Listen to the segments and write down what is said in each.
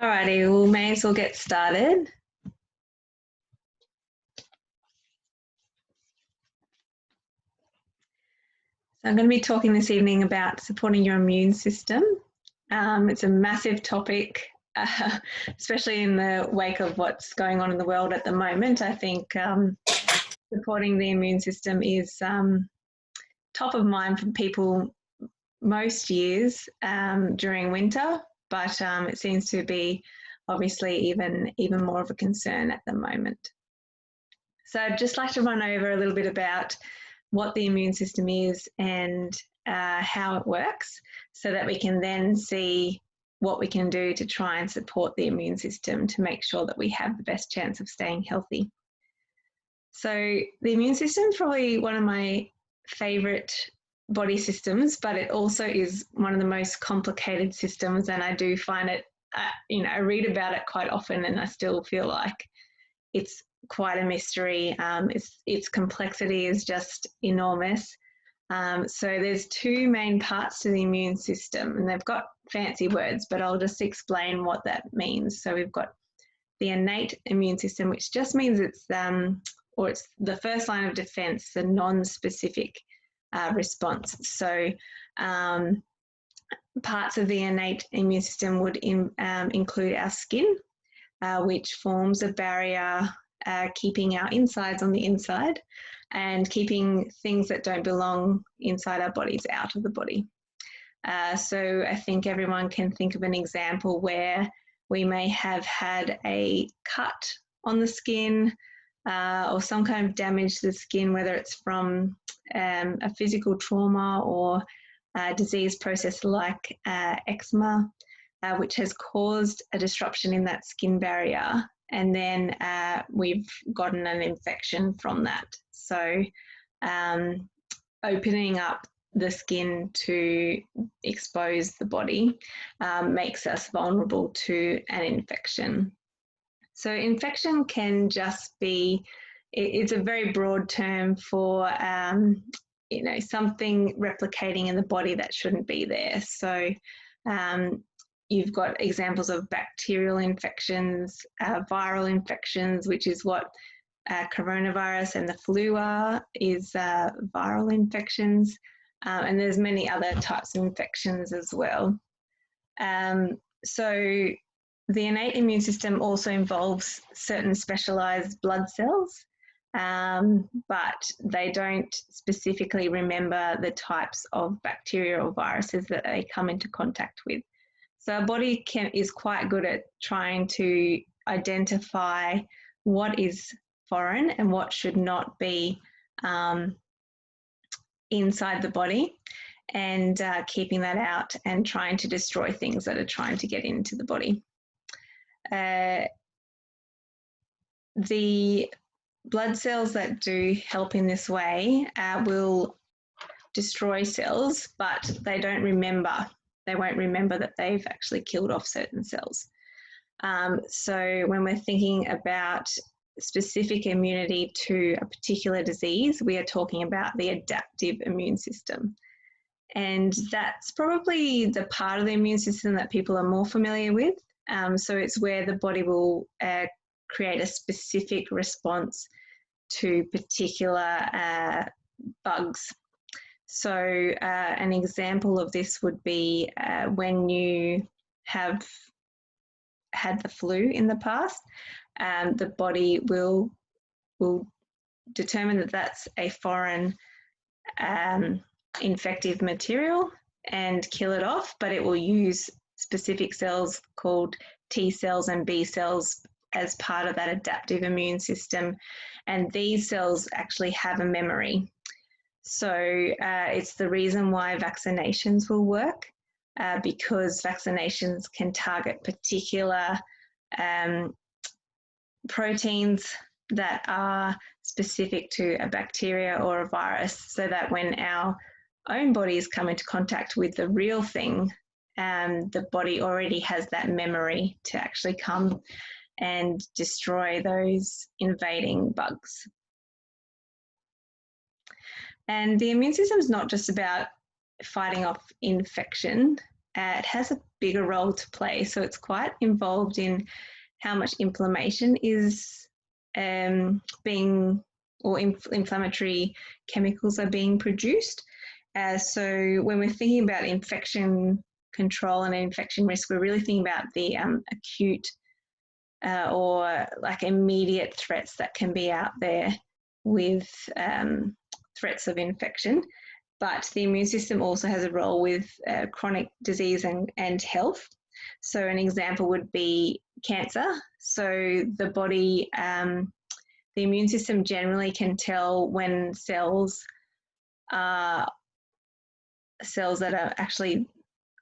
Alrighty, we may as well get started. So I'm going to be talking this evening about supporting your immune system. It's a massive topic, especially in the wake of what's going on in the world at the moment. I think supporting the immune system is top of mind for people most years during winter, but it seems to be obviously even more of a concern at the moment. So I'd just like to run over a little bit about what the immune system is and how it works, so that we can then see what we can do to try and support the immune system to make sure that we have the best chance of staying healthy. So the immune system is probably one of my favourite body systems, but it also is one of the most complicated systems, and I do find it, I read about it quite often and I still feel like it's quite a mystery. Its complexity is just enormous. So there's two main parts to the immune system, and they've got fancy words, but I'll just explain what that means. So we've got the innate immune system, which just means it's the first line of defense, the non-specific response. So parts of the innate immune system would include our skin, which forms a barrier keeping our insides on the inside and keeping things that don't belong inside our bodies out of the body. So I think everyone can think of an example where we may have had a cut on the skin or some kind of damage to the skin, whether it's from a physical trauma or a disease process like eczema, which has caused a disruption in that skin barrier, and then we've gotten an infection from that. So opening up the skin to expose the body makes us vulnerable to an infection. So infection can just be, it's a very broad term for something replicating in the body that shouldn't be there. So you've got examples of bacterial infections, viral infections, which is what coronavirus and the flu is viral infections. And there's many other types of infections as well. So the innate immune system also involves certain specialised blood cells, but they don't specifically remember the types of bacteria or viruses that they come into contact with. So our body is quite good at trying to identify what is foreign and what should not be inside the body, and keeping that out and trying to destroy things that are trying to get into the body. The blood cells that do help in this way will destroy cells, but they don't remember. They won't remember that they've actually killed off certain cells. So when we're thinking about specific immunity to a particular disease, we are talking about the adaptive immune system. And that's probably the part of the immune system that people are more familiar with. So it's where the body will create a specific response to particular bugs. So an example of this would be when you have had the flu in the past, the body will determine that that's a foreign infective material and kill it off, but it will use specific cells called T cells and B cells as part of that adaptive immune system. And these cells actually have a memory. So it's the reason why vaccinations will work, because vaccinations can target particular proteins that are specific to a bacteria or a virus, so that when our own bodies come into contact with the real thing, the body already has that memory to actually come and destroy those invading bugs. And the immune system is not just about fighting off infection. it has a bigger role to play. So it's quite involved in how much inflammation is being, or inflammatory chemicals are being produced. So when we're thinking about infection control and infection risk, we're really thinking about the acute or like immediate threats that can be out there with threats of infection. But the immune system also has a role with chronic disease and health. So an example would be cancer. So the body, the immune system generally can tell when cells are cells that are actually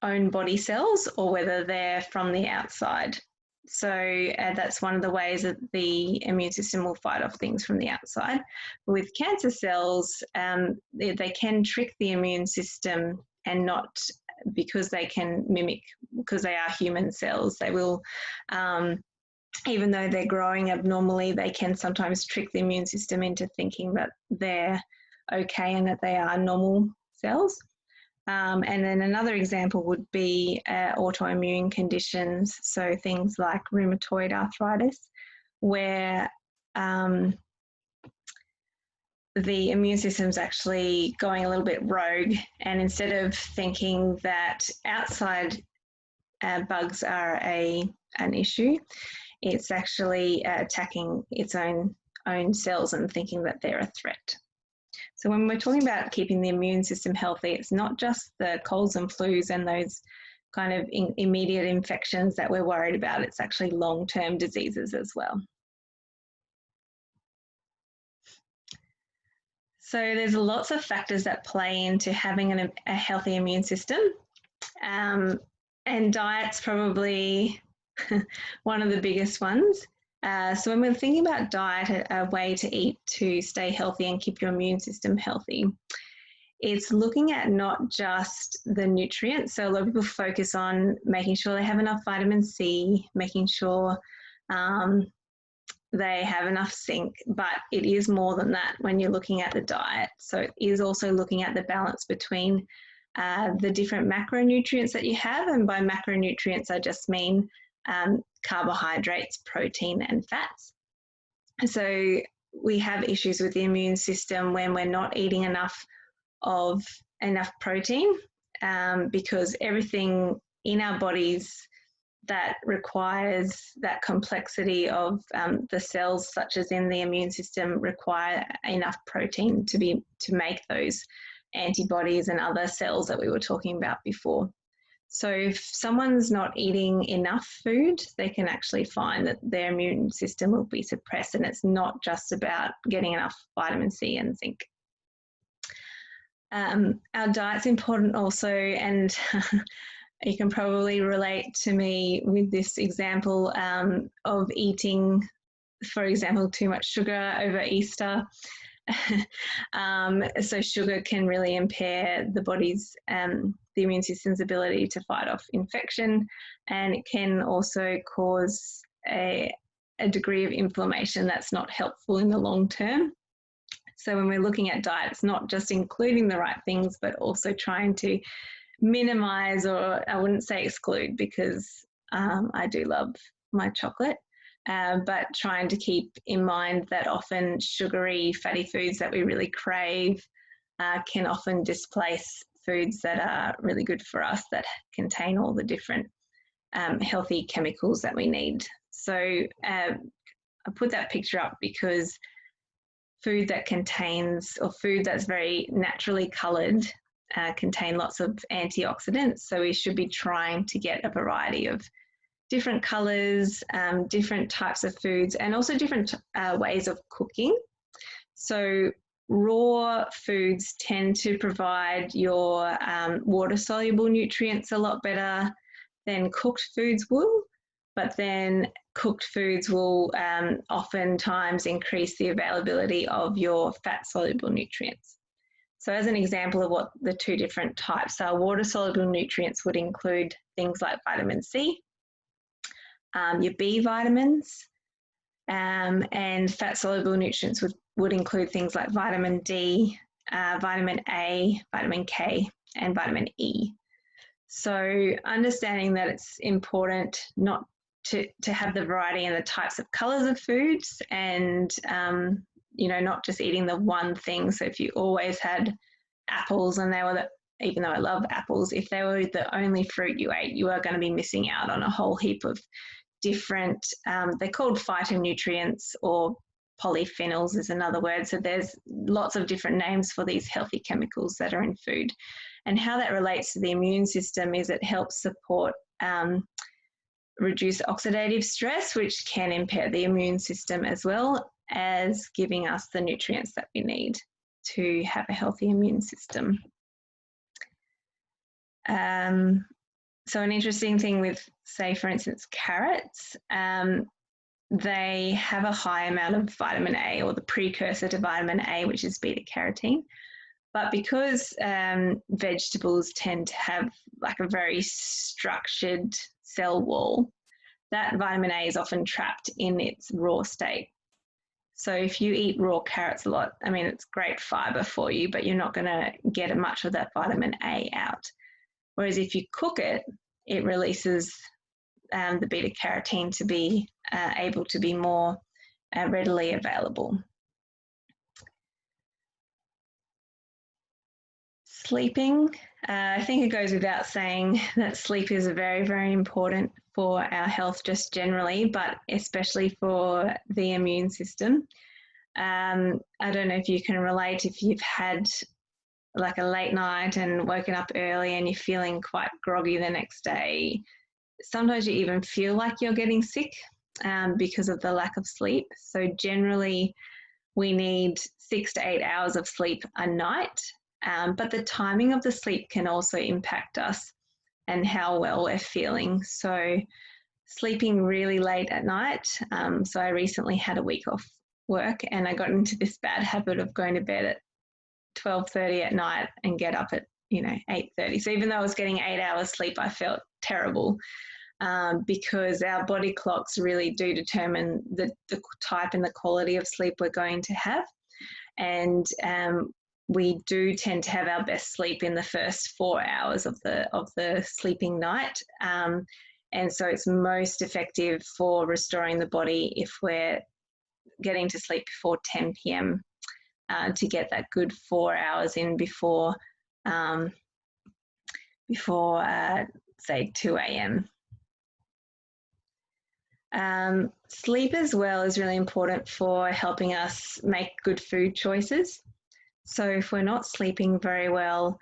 own body cells or whether they're from the outside. So that's one of the ways that the immune system will fight off things from the outside. With cancer cells, they can trick the immune system, and not because they can mimic, because they are human cells. They will, even though they're growing abnormally, they can sometimes trick the immune system into thinking that they're okay and that they are normal cells. And then another example would be autoimmune conditions, so things like rheumatoid arthritis, where the immune system's actually going a little bit rogue, and instead of thinking that outside bugs are an issue, it's actually attacking its own cells and thinking that they're a threat. So when we're talking about keeping the immune system healthy, it's not just the colds and flus and those kind of immediate infections that we're worried about. It's actually long-term diseases as well. So there's lots of factors that play into having a healthy immune system. And diet's probably one of the biggest ones. So when we're thinking about diet, a way to eat to stay healthy and keep your immune system healthy, it's looking at not just the nutrients. So a lot of people focus on making sure they have enough vitamin C, making sure they have enough zinc, but it is more than that when you're looking at the diet. So it is also looking at the balance between the different macronutrients that you have, and by macronutrients I just mean carbohydrates, protein and fats. So we have issues with the immune system when we're not eating enough protein, because everything in our bodies that requires that complexity of the cells, such as in the immune system, require enough protein to make those antibodies and other cells that we were talking about before. So if someone's not eating enough food, they can actually find that their immune system will be suppressed, and it's not just about getting enough vitamin C and zinc. Our diet's important also, and you can probably relate to me with this example of eating, for example, too much sugar over Easter. So sugar can really impair the body's, the immune system's ability to fight off infection, and it can also cause a degree of inflammation that's not helpful in the long term. So when we're looking at diet, it's not just including the right things, but also trying to minimize, or I wouldn't say exclude, because I do love my chocolate, but trying to keep in mind that often sugary, fatty foods that we really crave can often displace foods that are really good for us, that contain all the different healthy chemicals that we need. So I put that picture up because food that contains, or food that's very naturally coloured, contain lots of antioxidants. So we should be trying to get a variety of different colours, different types of foods, and also different ways of cooking. So raw foods tend to provide your water-soluble nutrients a lot better than cooked foods will, but then cooked foods will oftentimes increase the availability of your fat-soluble nutrients. So as an example of what the two different types are, water-soluble nutrients would include things like vitamin C, your B vitamins, and fat-soluble nutrients would include things like vitamin D, vitamin A, vitamin K, and vitamin E. So understanding that it's important not to have the variety and the types of colours of foods, and not just eating the one thing. So if you always had apples and they were even though I love apples, if they were the only fruit you ate, you are going to be missing out on a whole heap of different, they're called phytonutrients, or polyphenols is another word. So there's lots of different names for these healthy chemicals that are in food. And how that relates to the immune system is it helps support reduce oxidative stress, which can impair the immune system, as well as giving us the nutrients that we need to have a healthy immune system. So an interesting thing with, say, for instance, carrots, they have a high amount of vitamin A, or the precursor to vitamin A, which is beta carotene. But because vegetables tend to have like a very structured cell wall, that vitamin A is often trapped in its raw state. So if you eat raw carrots a lot, I mean, it's great fiber for you, but you're not going to get much of that vitamin A out. Whereas if you cook it, it releases the beta carotene to be able to be more readily available. Sleeping, I think it goes without saying that sleep is very, very important for our health just generally, but especially for the immune system. I don't know if you can relate, if you've had like a late night and woken up early and you're feeling quite groggy the next day. Sometimes you even feel like you're getting sick because of the lack of sleep. So generally we need 6 to 8 hours of sleep a night, but the timing of the sleep can also impact us and how well we're feeling. So sleeping really late at night. So I recently had a week off work and I got into this bad habit of going to bed at 12:30 at night and get up at 8:30. So even though I was getting 8 hours sleep, I felt terrible because our body clocks really do determine the type and the quality of sleep we're going to have. And we do tend to have our best sleep in the first 4 hours of the sleeping night. And so it's most effective for restoring the body if we're getting to sleep before 10 p.m. To get that good 4 hours in before say 2 a.m. Sleep as well is really important for helping us make good food choices. So if we're not sleeping very well,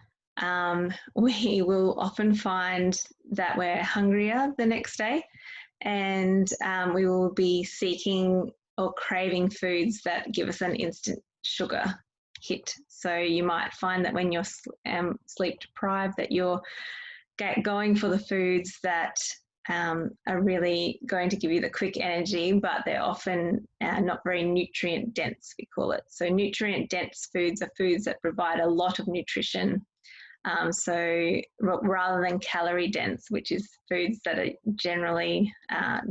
we will often find that we're hungrier the next day, and we will be seeking or craving foods that give us an instant sugar hit. So you might find that when you're sleep deprived, that you're going for the foods that are really going to give you the quick energy, but they're often not very nutrient dense, we call it. So nutrient dense foods are foods that provide a lot of nutrition. So rather than calorie dense, which is foods that are generally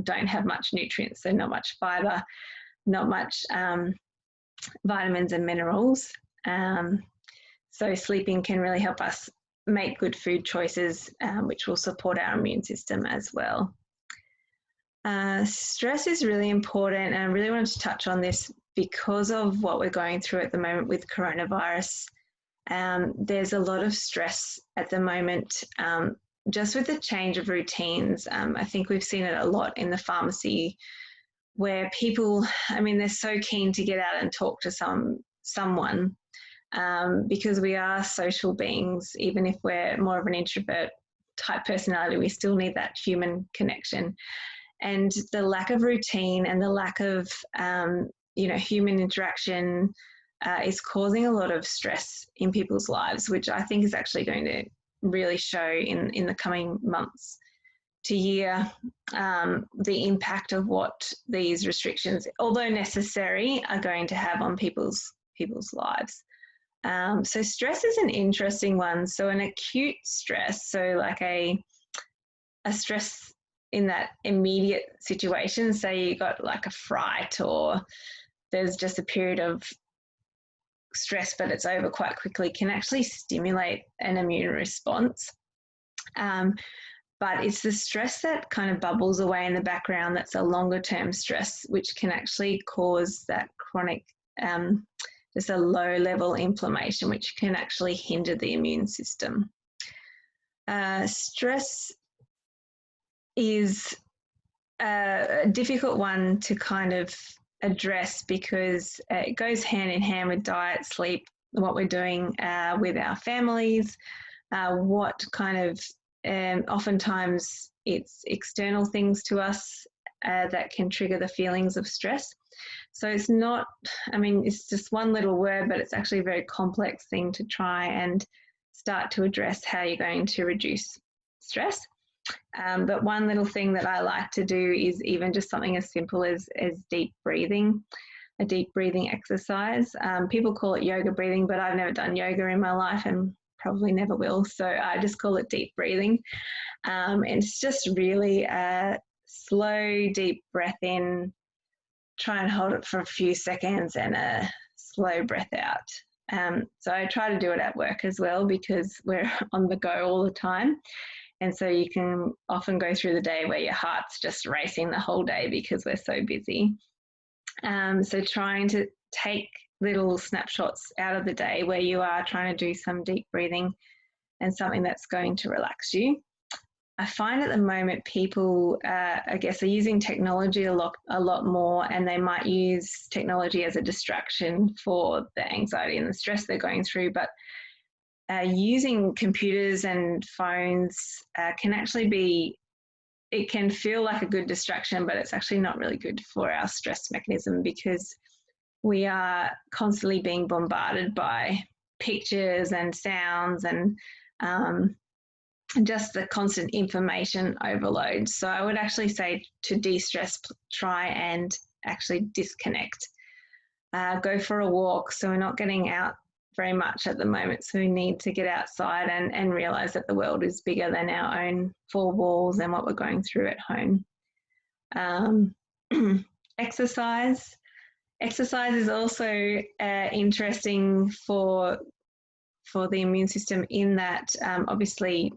don't have much nutrients, so not much fiber, not much vitamins and minerals. So sleeping can really help us make good food choices, which will support our immune system as well. Stress is really important, and I really wanted to touch on this because of what we're going through at the moment with coronavirus. There's a lot of stress at the moment, just with the change of routines. I think we've seen it a lot in the pharmacy, where people, I mean, they're so keen to get out and talk to someone because we are social beings. Even if we're more of an introvert type personality, we still need that human connection. And the lack of routine and the lack of human interaction is causing a lot of stress in people's lives, which I think is actually going to really show in the coming months to year, the impact of what these restrictions, although necessary, are going to have on people's lives. So stress is an interesting one. So an acute stress, so like a stress in that immediate situation, say you got like a fright, or there's just a period of stress but it's over quite quickly, can actually stimulate an immune response. But it's the stress that kind of bubbles away in the background that's a longer term stress, which can actually cause that chronic, just a low level inflammation, which can actually hinder the immune system. Stress is a difficult one to kind of address because it goes hand in hand with diet, sleep, what we're doing with our families, what kind of oftentimes it's external things to us that can trigger the feelings of stress. So it's not, I mean, it's just one little word, but it's actually a very complex thing to try and start to address how you're going to reduce stress. But one little thing that I like to do is even just something as simple as deep breathing, a deep breathing exercise. People call it yoga breathing, but I've never done yoga in my life and probably never will. So I just call it deep breathing. And it's just really a slow, deep breath in, try and hold it for a few seconds and a slow breath out. So I try to do it at work as well because we're on the go all the time. And so you can often go through the day where your heart's just racing the whole day because we're so busy. So trying to take little snapshots out of the day where you are trying to do some deep breathing and something that's going to relax you. I find at the moment people, I guess, are using technology a lot more, and they might use technology as a distraction for the anxiety and the stress they're going through. But using computers and phones can actually be, it can feel like a good distraction, but it's actually not really good for our stress mechanism because we are constantly being bombarded by pictures and sounds and just the constant information overload. So I would actually say to de-stress, try and actually disconnect. Go for a walk. So we're not getting out very much at the moment. So we need to get outside and realise that the world is bigger than our own four walls and what we're going through at home. Exercise. Exercise is also interesting for the immune system in that obviously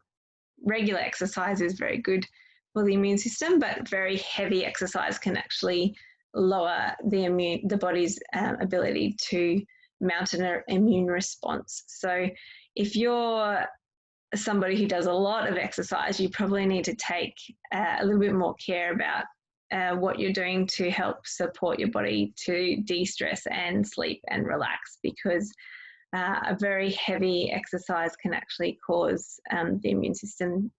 regular exercise is very good for the immune system, but very heavy exercise can actually lower the body's ability to mount an immune response. So if you're somebody who does a lot of exercise, you probably need to take a little bit more care about what you're doing to help support your body to de-stress and sleep and relax, because a very heavy exercise can actually cause the immune system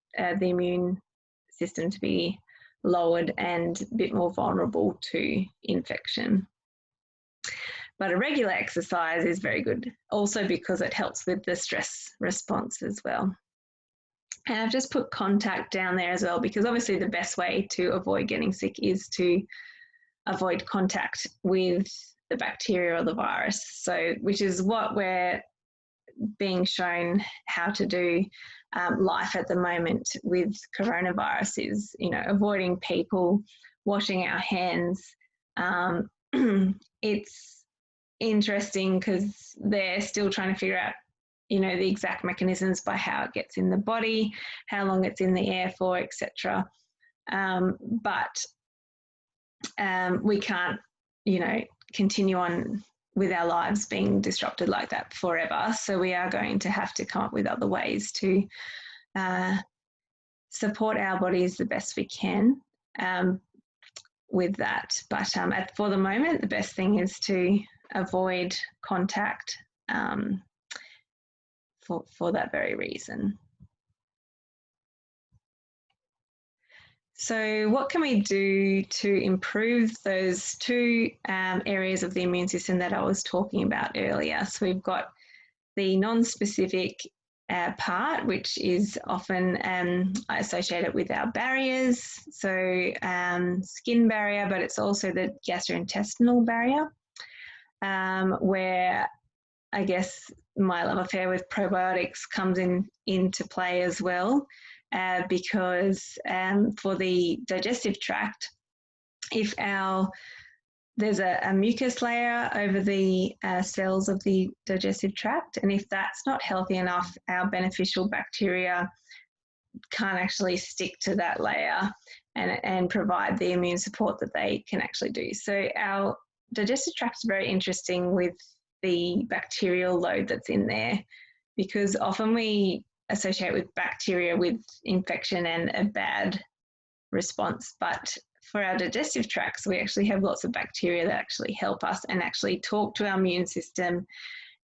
to be lowered and a bit more vulnerable to infection. But a regular exercise is very good also because it helps with the stress response as well. And I've just put contact down there as well, because obviously the best way to avoid getting sick is to avoid contact with the bacteria or the virus. So, which is what we're being shown how to do life at the moment with coronavirus is, avoiding people, washing our hands. It's interesting because they're still trying to figure out, the exact mechanisms by how it gets in the body, how long it's in the air for, etc. But we can't, continue on with our lives being disrupted like that forever. So we are going to have to come up with other ways to support our bodies the best we can with that. But for the moment, the best thing is to avoid contact for that very reason. So what can we do to improve those two areas of the immune system that I was talking about earlier? So we've got the non-specific part, which is often associated with our barriers, so skin barrier, but it's also the gastrointestinal barrier, where I guess my love affair with probiotics comes into play as well. Because for the digestive tract, if there's a mucus layer over the cells of the digestive tract, and if that's not healthy enough, our beneficial bacteria can't actually stick to that layer and provide the immune support that they can actually do. So our digestive tract is very interesting with the bacterial load that's in there, because often we associate with bacteria with infection and a bad response, but for our digestive tracts, we actually have lots of bacteria that actually help us and actually talk to our immune system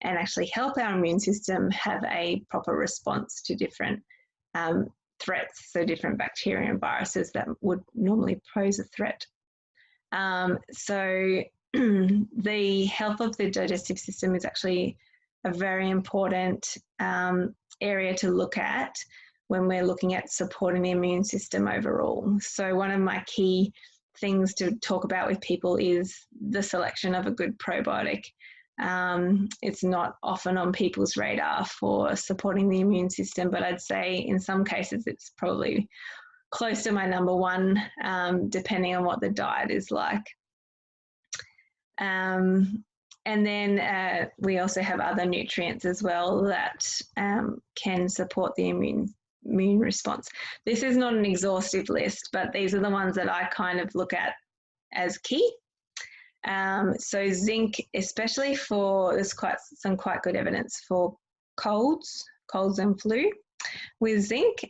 and actually help our immune system have a proper response to different threats, so different bacteria and viruses that would normally pose a threat. So the health of the digestive system is actually a very important area to look at when we're looking at supporting the immune system overall. So one of my key things to talk about with people is the selection of a good probiotic. It's not often on people's radar for supporting the immune system, but I'd say in some cases it's probably close to my number one, depending on what the diet is like. And then we also have other nutrients as well that can support the immune response. This is not an exhaustive list, but these are the ones that I kind of look at as key. So zinc, especially there's some quite good evidence for colds and flu with zinc.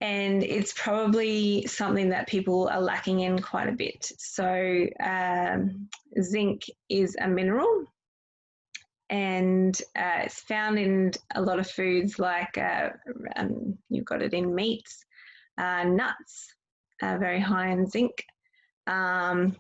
And it's probably something that people are lacking in quite a bit. So zinc is a mineral, and it's found in a lot of foods, like you've got it in meats, nuts, very high in zinc. And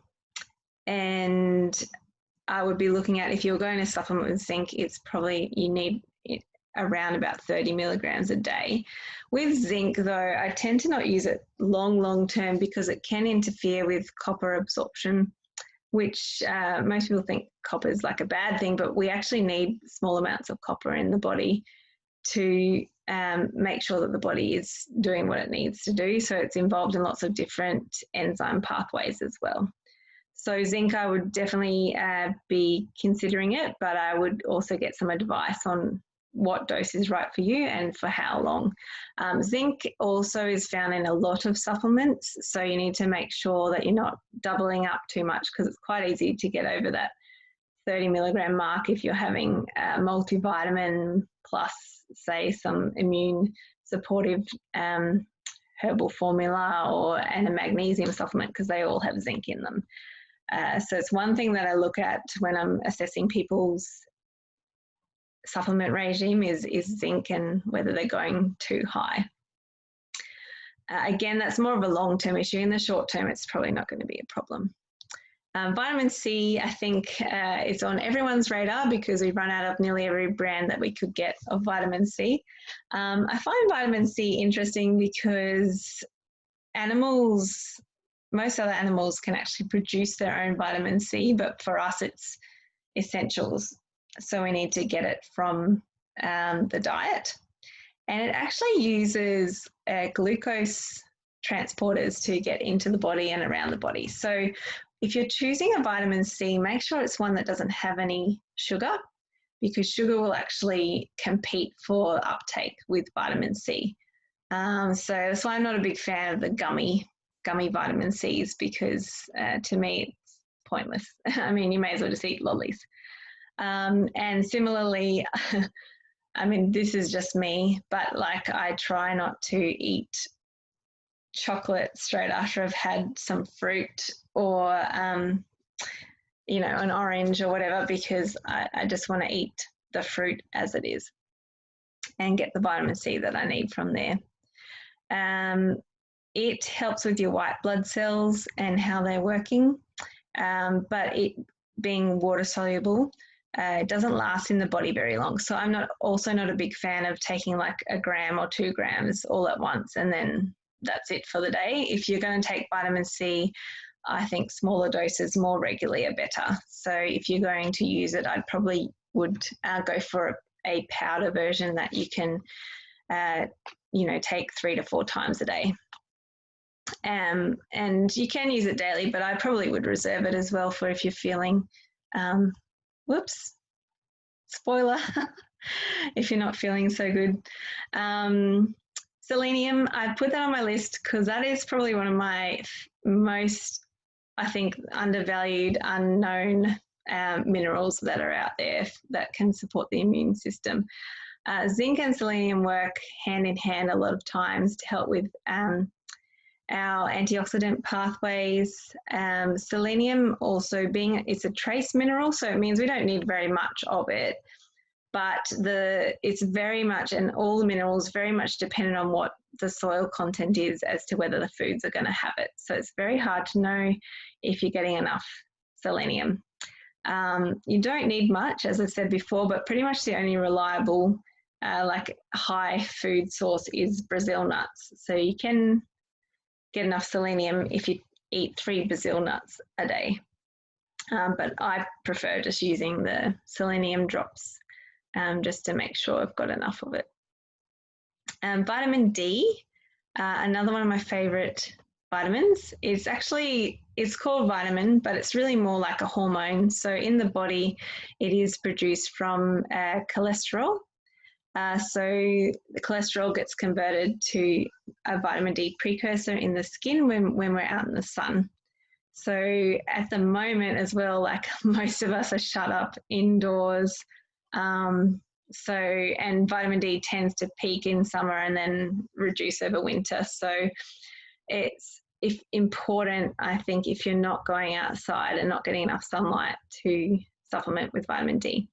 I would be looking at, if you're going to supplement with zinc, it's probably, you need it around about 30 milligrams a day. With zinc, though, I tend to not use it long term because it can interfere with copper absorption, which most people think copper is like a bad thing, but we actually need small amounts of copper in the body to make sure that the body is doing what it needs to do. So it's involved in lots of different enzyme pathways as well. So zinc, I would definitely be considering it, but I would also get some advice on what dose is right for you and for how long. Zinc also is found in a lot of supplements, so you need to make sure that you're not doubling up too much, because it's quite easy to get over that 30 milligram mark if you're having a multivitamin plus, say, some immune supportive herbal formula and a magnesium supplement, because they all have zinc in them. So it's one thing that I look at when I'm assessing people's supplement regime is zinc and whether they're going too high. Again, that's more of a long-term issue. In the short term, it's probably not going to be a problem. Vitamin C, I think it's on everyone's radar because we've run out of nearly every brand that we could get of vitamin C. I find vitamin C interesting because most other animals can actually produce their own vitamin C, but for us it's essentials. So we need to get it from the diet. And it actually uses glucose transporters to get into the body and around the body. So if you're choosing a vitamin C, make sure it's one that doesn't have any sugar, because sugar will actually compete for uptake with vitamin C. So that's why I'm not a big fan of the gummy vitamin Cs, because to me it's pointless. I mean, you may as well just eat lollies. And similarly, I mean, this is just me, but like I try not to eat chocolate straight after I've had some fruit or, you know, an orange or whatever, because I just want to eat the fruit as it is and get the vitamin C that I need from there. It helps with your white blood cells and how they're working, but it being water soluble, it doesn't last in the body very long. So I'm also not a big fan of taking like a gram or 2 grams all at once and then that's it for the day. If you're going to take vitamin C, I think smaller doses more regularly are better. So if you're going to use it, I'd probably would go for a powder version that you can, you know, take 3 to 4 times a day. And you can use it daily, but I probably would reserve it as well for if you're feeling, whoops, spoiler, if you're not feeling so good. Selenium, I put that on my list because that is probably one of my most, I think, undervalued, unknown minerals that are out there that can support the immune system. Zinc and selenium work hand in hand a lot of times to help with our antioxidant pathways. Selenium also it's a trace mineral, so it means we don't need very much of it, but it's very much, and all the minerals very much dependent on what the soil content is as to whether the foods are going to have it. So it's very hard to know if you're getting enough selenium. You don't need much, as I said before, but pretty much the only reliable high food source is Brazil nuts. So you can get enough selenium if you eat 3 Brazil nuts a day. But I prefer just using the selenium drops just to make sure I've got enough of it. Vitamin D, another one of my favourite vitamins. It's called vitamin, but it's really more like a hormone. So in the body, it is produced from cholesterol. So the cholesterol gets converted to a vitamin D precursor in the skin when we're out in the sun. So at the moment as well, like most of us are shut up indoors. And vitamin D tends to peak in summer and then reduce over winter. So it's important, I think, if you're not going outside and not getting enough sunlight, to supplement with vitamin D.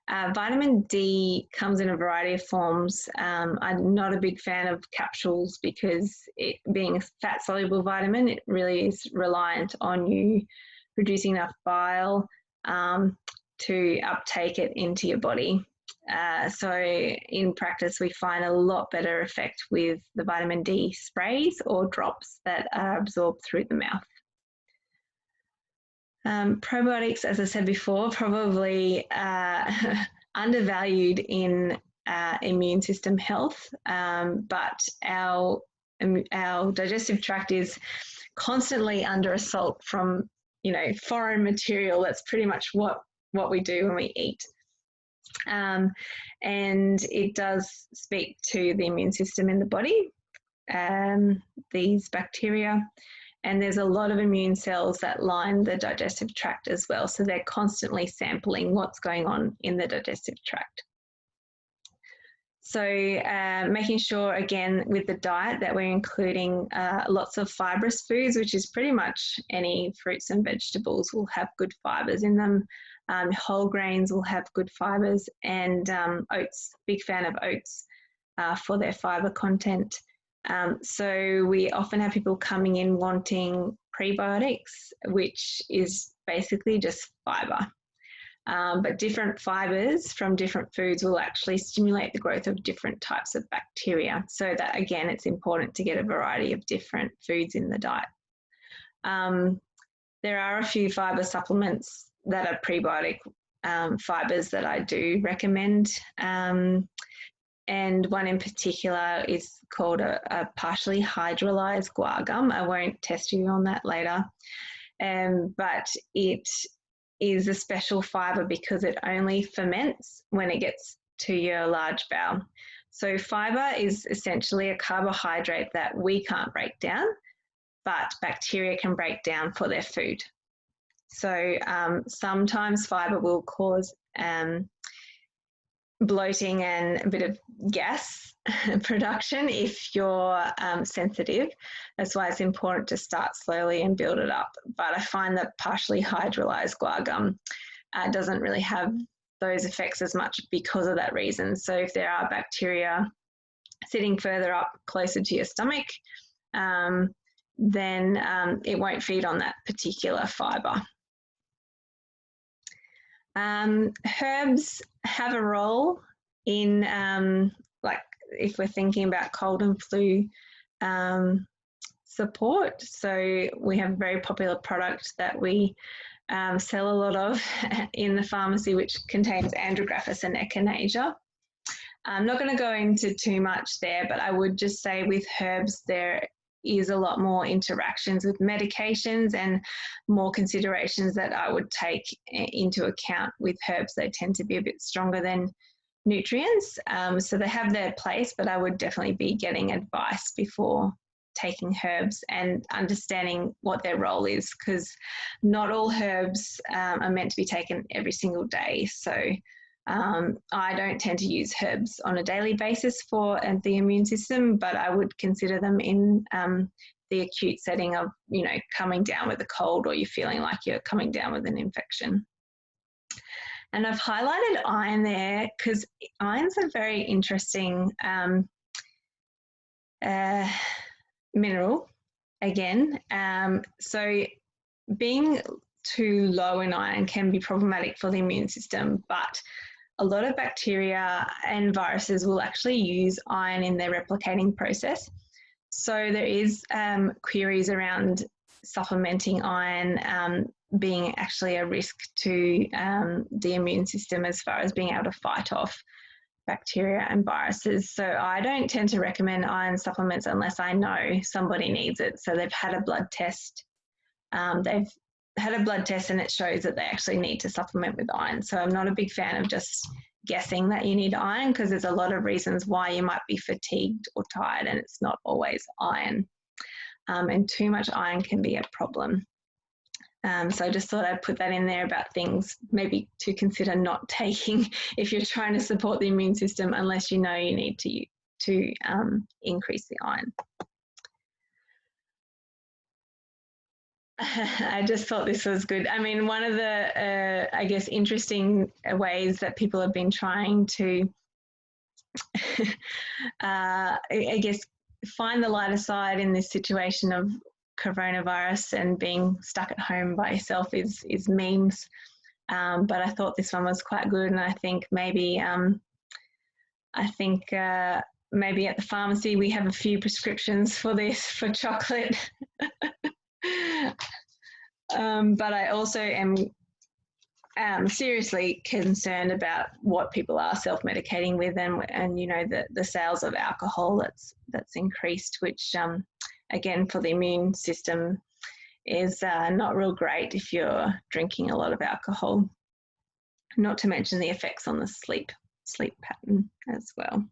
Vitamin D comes in a variety of forms. I'm not a big fan of capsules because it being a fat-soluble vitamin, it really is reliant on you producing enough bile to uptake it into your body. So in practice, we find a lot better effect with the vitamin D sprays or drops that are absorbed through the mouth. Probiotics, as I said before, probably undervalued in immune system health, but our digestive tract is constantly under assault from, foreign material. That's pretty much what we do when we eat. And it does speak to the immune system in the body, these bacteria. And there's a lot of immune cells that line the digestive tract as well. So they're constantly sampling what's going on in the digestive tract. So making sure, again, with the diet that we're including lots of fibrous foods, which is pretty much any fruits and vegetables will have good fibres in them. Whole grains will have good fibres, and oats, big fan of oats for their fibre content. So we often have people coming in wanting prebiotics, which is basically just fibre. But different fibres from different foods will actually stimulate the growth of different types of bacteria. So that, again, it's important to get a variety of different foods in the diet. There are a few fibre supplements that are prebiotic fibres that I do recommend. And one in particular is called a partially hydrolyzed guar gum. I won't test you on that later. But it is a special fibre because it only ferments when it gets to your large bowel. So fibre is essentially a carbohydrate that we can't break down, but bacteria can break down for their food. So sometimes fibre will cause bloating and a bit of gas production if you're sensitive. That's why it's important to start slowly and build it up. But I find that partially hydrolyzed guar gum doesn't really have those effects as much because of that reason. So if there are bacteria sitting further up closer to your stomach, then it won't feed on that particular fibre. Herbs have a role in, like if we're thinking about cold and flu support. So we have a very popular product that we sell a lot of in the pharmacy, which contains andrographis and echinacea. I'm not going to go into too much there, but I would just say with herbs there is a lot more interactions with medications and more considerations that I would take into account with herbs. They tend to be a bit stronger than nutrients. So they have their place, but I would definitely be getting advice before taking herbs and understanding what their role is, because not all herbs are meant to be taken every single day. So I don't tend to use herbs on a daily basis for the immune system, but I would consider them in the acute setting of, you know, coming down with a cold, or you're feeling like you're coming down with an infection. And I've highlighted iron there because iron's a very interesting mineral again. So being too low in iron can be problematic for the immune system, but a lot of bacteria and viruses will actually use iron in their replicating process. So there is queries around supplementing iron being actually a risk to the immune system as far as being able to fight off bacteria and viruses. So I don't tend to recommend iron supplements unless I know somebody needs it. So they've had a blood test. They've had a blood test and it shows that they actually need to supplement with iron. So I'm not a big fan of just guessing that you need iron, because there's a lot of reasons why you might be fatigued or tired, and it's not always iron. And too much iron can be a problem. So I just thought I'd put that in there about things maybe to consider not taking if you're trying to support the immune system, unless you know you need to increase the iron. I just thought this was good. I mean, one of the, I guess, interesting ways that people have been trying to, I guess, find the lighter side in this situation of coronavirus and being stuck at home by yourself is memes. But I thought this one was quite good, and I think maybe maybe at the pharmacy we have a few prescriptions for this for chocolate. But I also am seriously concerned about what people are self-medicating with, and you know, the sales of alcohol that's increased, which again for the immune system is not real great if you're drinking a lot of alcohol. Not to mention the effects on the sleep pattern as well.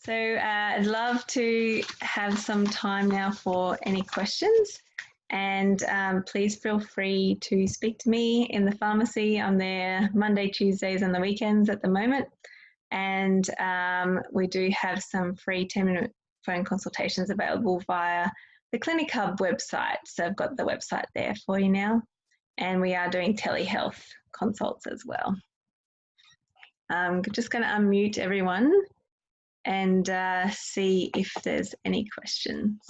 So I'd love to have some time now for any questions, and please feel free to speak to me in the pharmacy. I'm there Monday, Tuesdays and the weekends at the moment, and we do have some free 10-minute phone consultations available via the Clinic Hub website. So I've got the website there for you now, and we are doing telehealth consults as well. I'm just going to unmute everyone and see if there's any questions.